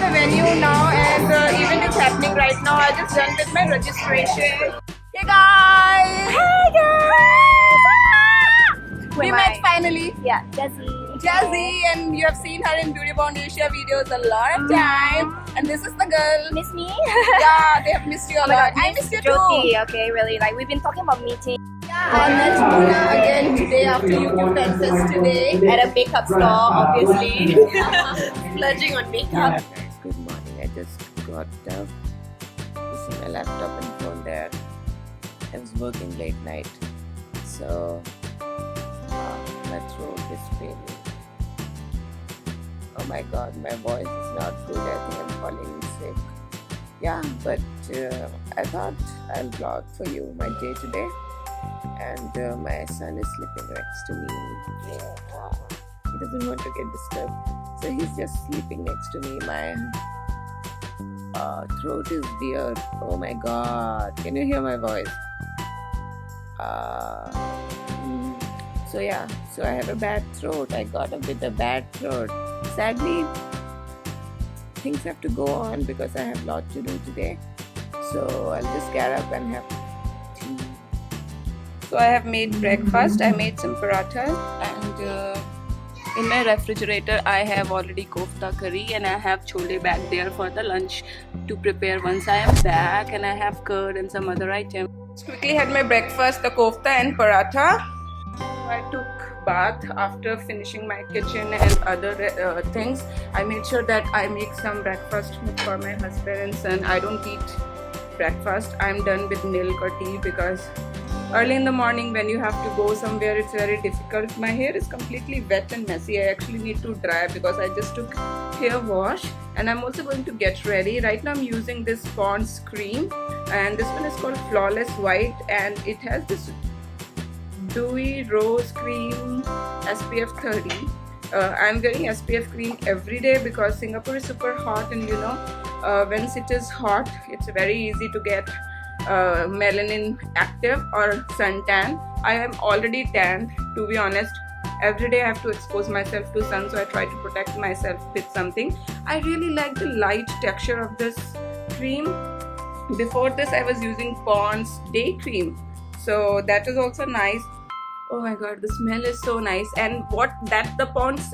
the venue now, and the event is happening right now. I just done with my registration. Hey guys! Hey guys! We met finally. Yeah, Jessie. Jazzy, and you have seen her in Beauty Bound Asia videos a lot of time. And this is the girl. Miss me? Yeah, they have missed you a lot. I missed you too. Jyoti, okay, really. Like, we've been talking about meeting I met Mona again today after YouTube Fan Fest today. at a makeup store, obviously. Splurging on makeup. Good morning. I just got up. You see my laptop and phone there. I was working late night, so my throat is failing. Oh my god, my voice is not good. I think I'm falling sick. Yeah, but I thought I'll vlog for you my day today. And my son is sleeping next to me. He doesn't want to get disturbed, so he's just sleeping next to me. My throat is weird. Oh my god, can you hear my voice? So yeah, so I have a bad throat. I got up with a bad throat. Sadly, things have to go on because I have a lot to do today. So I'll just get up and have tea. So I have made breakfast. I made some parathas, and in my refrigerator I have already kofta curry, and I have chole back there for the lunch to prepare once I am back, and I have curd and some other items. Just quickly had my breakfast, the kofta and paratha. I took bath after finishing my kitchen and other things. I made sure that I make some breakfast for my husband and son. I don't eat breakfast. I'm done with milk or tea because early in the morning when you have to go somewhere, it's very difficult. My hair is completely wet and messy. I actually need to dry because I just took hair wash, and I'm also going to get ready. Right now I'm using this Pond's cream, and this one is called Flawless White, and it has this dewy rose cream SPF 30. I'm wearing SPF cream every day because Singapore is super hot, and you know, when it is hot, it's very easy to get melanin active or suntan. I am already tanned, to be honest. Every day I have to expose myself to sun, so I try to protect myself with something. I really like the light texture of this cream. Before this I was using Pond's day cream, so that is also nice. Oh my god, the smell is so nice. And the Pond's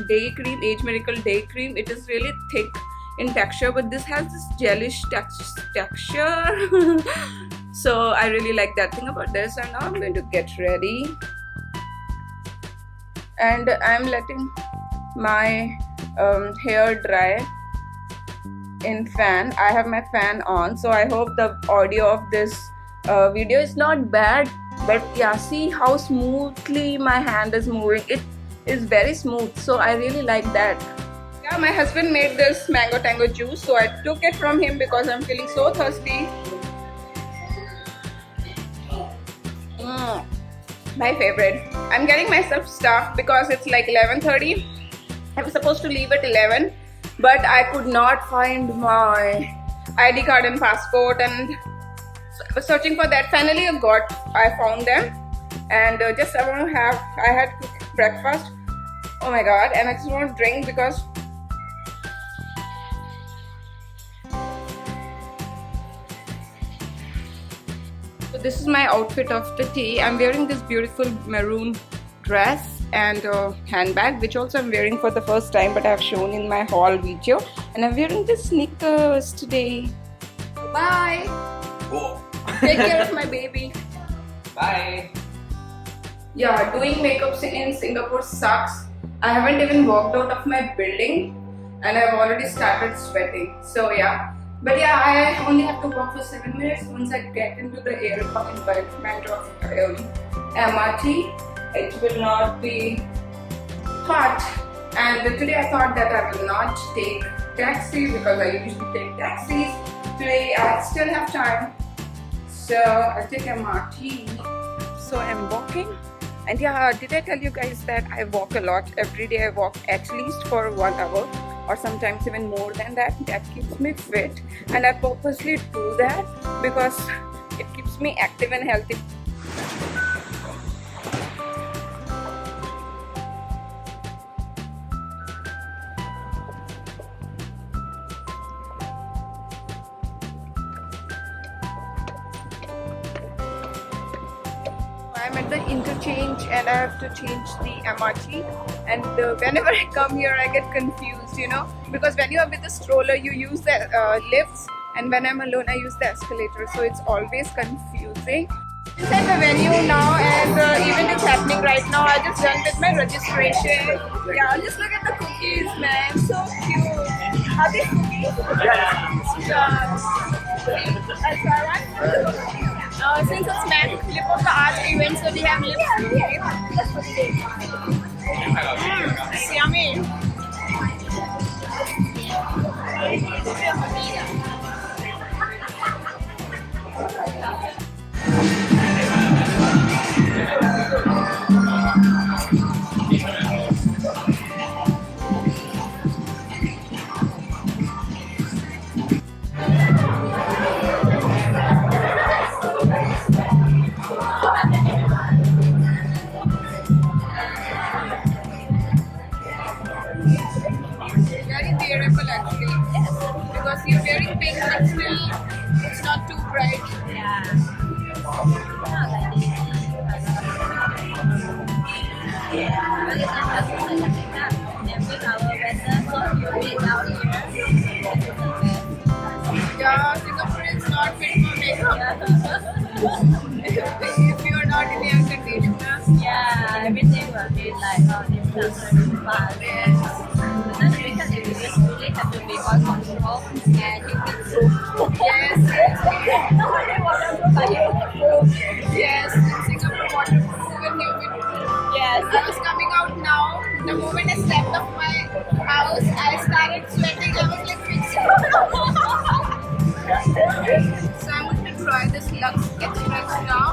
day cream, Age Miracle day cream, it is really thick in texture, but this has this gelish texture. So I really like that thing about this. And now I'm going to get ready, and I'm letting my hair dry in fan. I have my fan on, so I hope the audio of this video is not bad. But yeah, see how smoothly my hand is moving. It is very smooth, so I really like that. Yeah, my husband made this mango tango juice, so I took it from him because I'm feeling so thirsty. My favorite. I'm getting myself stuffed because it's like 11:30. I was supposed to leave at 11, but I could not find my ID card and passport, and so I was searching for that. Finally I found them, and I had breakfast. Oh my god, and I just want to drink because so this is my outfit of the tea. I'm wearing this beautiful maroon dress and handbag, which also I'm wearing for the first time, but I've shown in my haul video. And I'm wearing this sneakers today. Bye. Go. Take care of my baby. Bye. Yeah, doing makeup in Singapore sucks. I haven't even walked out of my building, and I've already started sweating. So yeah. But yeah, I only have to walk for 7 minutes. Once I get into the airport environment of MRT, it will not be hot. And today I thought that I will not take taxi because I usually take taxis. Today I still have time, so I'll take MRT. So I'm walking, and yeah, did I tell you guys that I walk a lot? Every day I walk at least for 1 hour, or sometimes even more than that. That keeps me fit, and I purposely do that because it keeps me active and healthy. I'm at the interchange and I have to change the MRT. And whenever I come here, I get confused, you know, because when you are with a stroller, you use the lifts, and when I'm alone, I use the escalator. So it's always confusing. Inside the venue now, and the event is happening right now. I just done with my registration. Yeah, just look at the cookies, man. So cute. Are these cookies? Yeah. I'll try one. Since it's Mac Lip of the Art event, so we have lips. It's yummy. Very wearable actually, because you're wearing pink but still it's not too bright. Yeah. Yeah, Singapore is not fit for makeup. If you are not in air conditioner. Yeah, everything will be like this really fast. But then the makeup that we just really have to be on control and keep it proof. Yes, yes, Singapore waterproof and humid. Yes. I was coming out now. The moment I stepped off my house, I started sweating. I was like fixing. So I'm going to try this Lux Express now.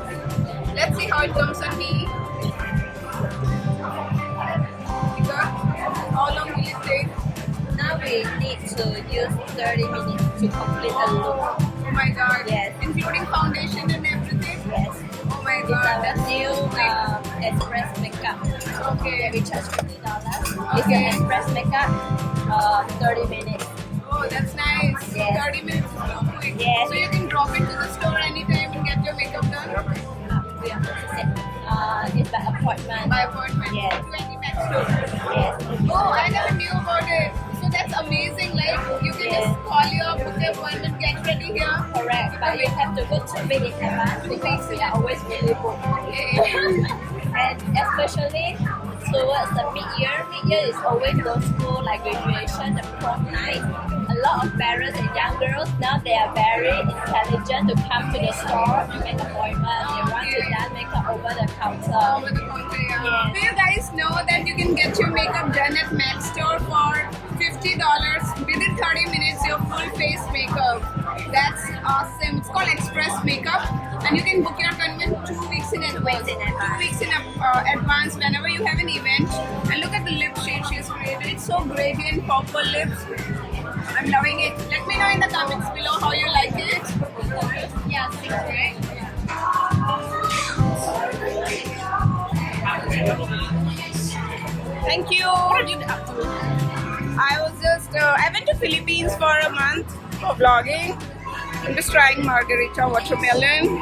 Let's see how it comes on me. How long will it take? Now we need to use 30 minutes to complete the look. Oh my god. Yes. Including foundation and everything? Yes. Oh my These god. are the That's new so quick. express makeup. Okay. We charge $50. It's Okay. an express makeup, 30 minutes. Oh, that's nice. Yes. 30 minutes is so quick. Yes. So you can drop it to the store anytime and get your makeup done? We have to set. It's by appointment. By appointment? Yes. To any pet store? Yes. Oh, I never knew about it. So that's amazing. Like, you can Yes. just call you up, book the appointment, get ready here. Correct. But you have to go 2 weeks in advance because we are always really booked. Okay. And especially towards the mid-year. Mid-year is always those school like graduation, the prom night. A lot of parents and young girls now they are very intelligent to come to the store to make appointments. They want to done makeup over the counter. Over the counter, yeah. Yes. Do you guys know that you can get your makeup done at Mac Store for $50 within 30 minutes? Your full face makeup. That's awesome. It's called Express Makeup, and you can book your appointment 2 weeks in advance. 2 weeks in advance whenever you have an event. And look at the lip shade she's created. It's so gradient purple lips. I'm loving it. Let me know in the comments below how you like it. Yeah, 6, right? Thank you. I went to Philippines for a month for vlogging. I'm just trying margarita watermelon.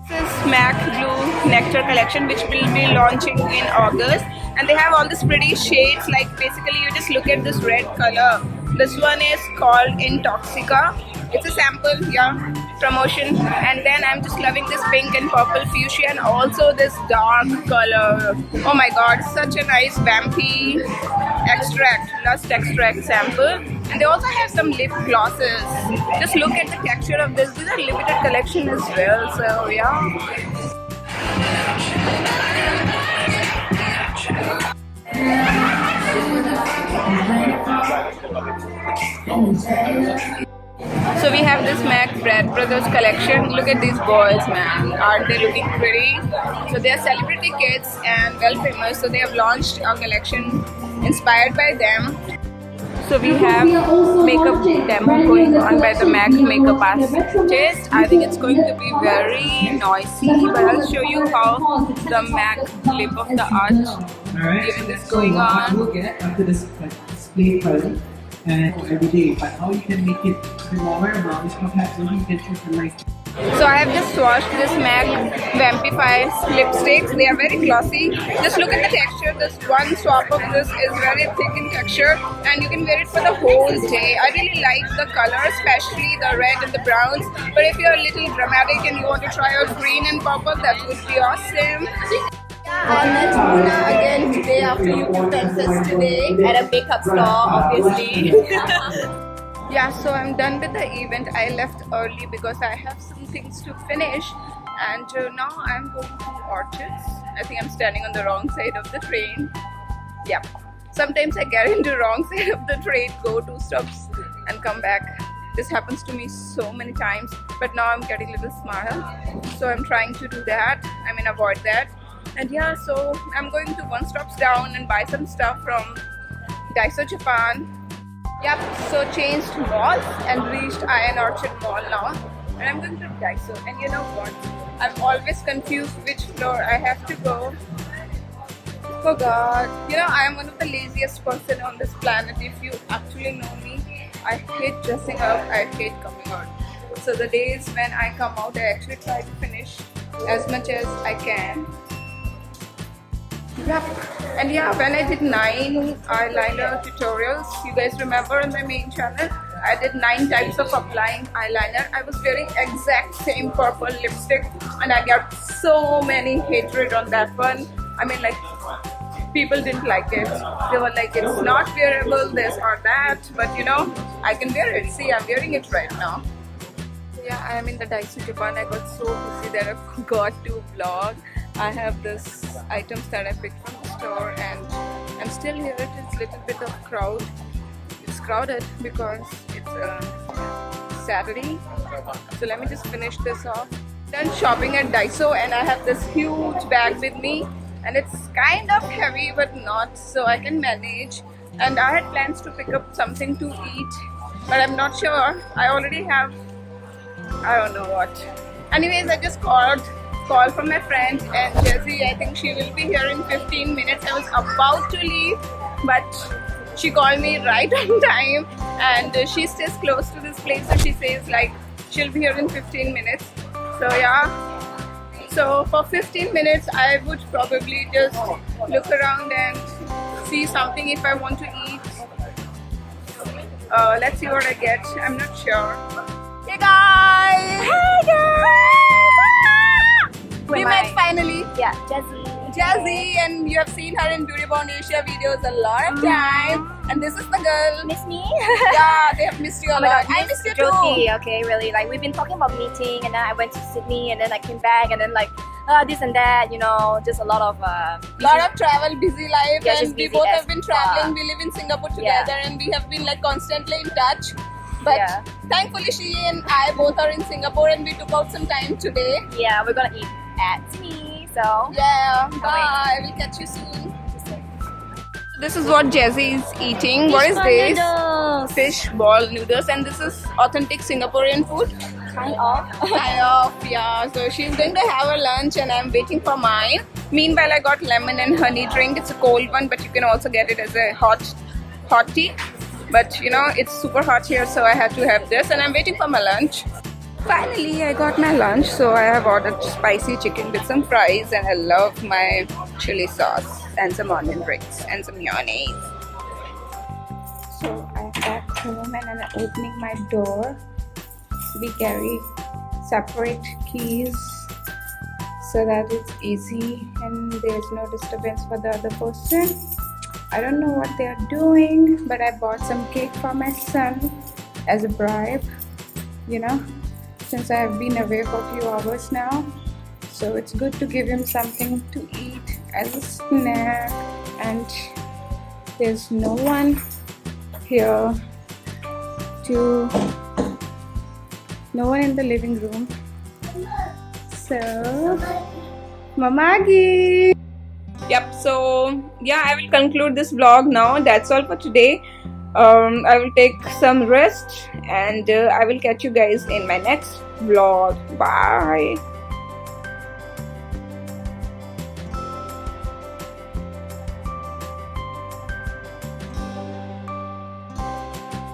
This is MAC Blue Nectar collection, which will be launching in August. And they have all these pretty shades. Like basically you just look at this red color. This one is called Intoxica. It's a sample, yeah, promotion. And then I'm just loving this pink and purple fuchsia, and also this dark color. Oh my god, such a nice vampy extract, lust extract sample. And they also have some lip glosses. Just look at the texture of this. These are limited collection as well, so yeah. So we have this MAC Brad Brothers collection. Look at these boys, man. Aren't they looking pretty? So they are celebrity kids and well famous. So they have launched a collection inspired by them. So we have makeup demo going on by the MAC makeup artist. I think it's going to be very noisy, but I'll show you how the MAC lip of the art event is going on. We'll get after this display party and every day, but how you can make it more memorable is perhaps you can choose the light. So I have just swatched this MAC Vampify lipsticks. They are very glossy. Just look at the texture. This one swap of this is very thick in texture and you can wear it for the whole day. I really like the color, especially the red and the browns. But if you're a little dramatic and you want to try out green and purple, that would be awesome. I met Mona again today after you Texas today at a makeup store, obviously. Yeah, so I'm done with the event. I left early because I have some things to finish and now I'm going to Orchids. I think I'm standing on the wrong side of the train. Yeah, sometimes I get into the wrong side of the train, go 2 stops and come back. This happens to me so many times, but now I'm getting a little smarter. So I'm trying to do that, avoid that. And yeah, so I'm going to 1 stops down and buy some stuff from Daiso Japan. Yep, so changed malls and reached Ion Orchard Mall now. And I'm going to Daiso. And you know what? I'm always confused which floor I have to go. Oh God. You know, I am one of the laziest person on this planet. If you actually know me, I hate dressing up. I hate coming out. So the days when I come out, I actually try to finish as much as I can. Yep. And yeah, when I did 9 eyeliner tutorials, you guys remember on my main channel, I did 9 types of applying eyeliner. I was wearing exact same purple lipstick and I got so many hatred on that one. People didn't like it. They were like, it's not wearable, this or that, but you know, I can wear it. See, I'm wearing it right now. Yeah, I am in the Daiso Japan. I got so busy that I forgot to vlog. I have this items that I picked from the store and I'm still here. It is a little bit of crowd. It's crowded because it's Saturday. So let me just finish this off. Done shopping at Daiso and I have this huge bag with me and it's kind of heavy but not, so I can manage. And I had plans to pick up something to eat but I'm not sure. I already have, I don't know what. Anyways, I just call from my friend and Jessie. I think she will be here in 15 minutes. I was about to leave but she called me right on time and she stays close to this place, so she says like she'll be here in 15 minutes. So yeah, so for 15 minutes I would probably just look around and see something if I want to eat. Let's see what I get. I'm not sure. Hey guys! Hey guys! We met finally. Yeah, Jessie. Jessie, and you have seen her in Beauty Bound Asia videos a lot of time. And this is the girl. Miss me? Yeah, they have missed you a lot. I missed you too. Jyoti, okay, really. Like we've been talking about meeting, and then I went to Sydney, and then I came back, and then like this and that, you know, just a lot of travel, busy life, Yeah, and just we busy both as have been traveling. fuck. We live in Singapore Yeah. together, and we have been like constantly in touch. But Yeah. thankfully, she and I both are in Singapore, and we took out some time today. Yeah, we're gonna eat at Sydney, so Yeah, bye. We'll catch you soon. This is what Jessie is eating. What is this? Noodles. Fish ball noodles, and this is authentic Singaporean food. Kind of. Kind of, yeah. So she's going to have her lunch, and I'm waiting for mine. Meanwhile, I got lemon and honey drink. It's a cold one, but you can also get it as a hot tea. But you know, it's super hot here, so I had to have this, and I'm waiting for my lunch. Finally, I got my lunch, so I have ordered spicy chicken with some fries, and I love my chili sauce and some onion rings and some mayonnaise. So I'm back home and I'm opening my door. We carry separate keys so that it's easy and there's no disturbance for the other person. I don't know what they are doing, but I bought some cake for my son as a bribe, you know, since I have been away for a few hours now. So it's good to give him something to eat as a snack, and there's no one here no one in the living room. So, Mamagi! Yep, so yeah, I will conclude this vlog now. That's all for today. I will take some rest and I will catch you guys in my next vlog. Bye!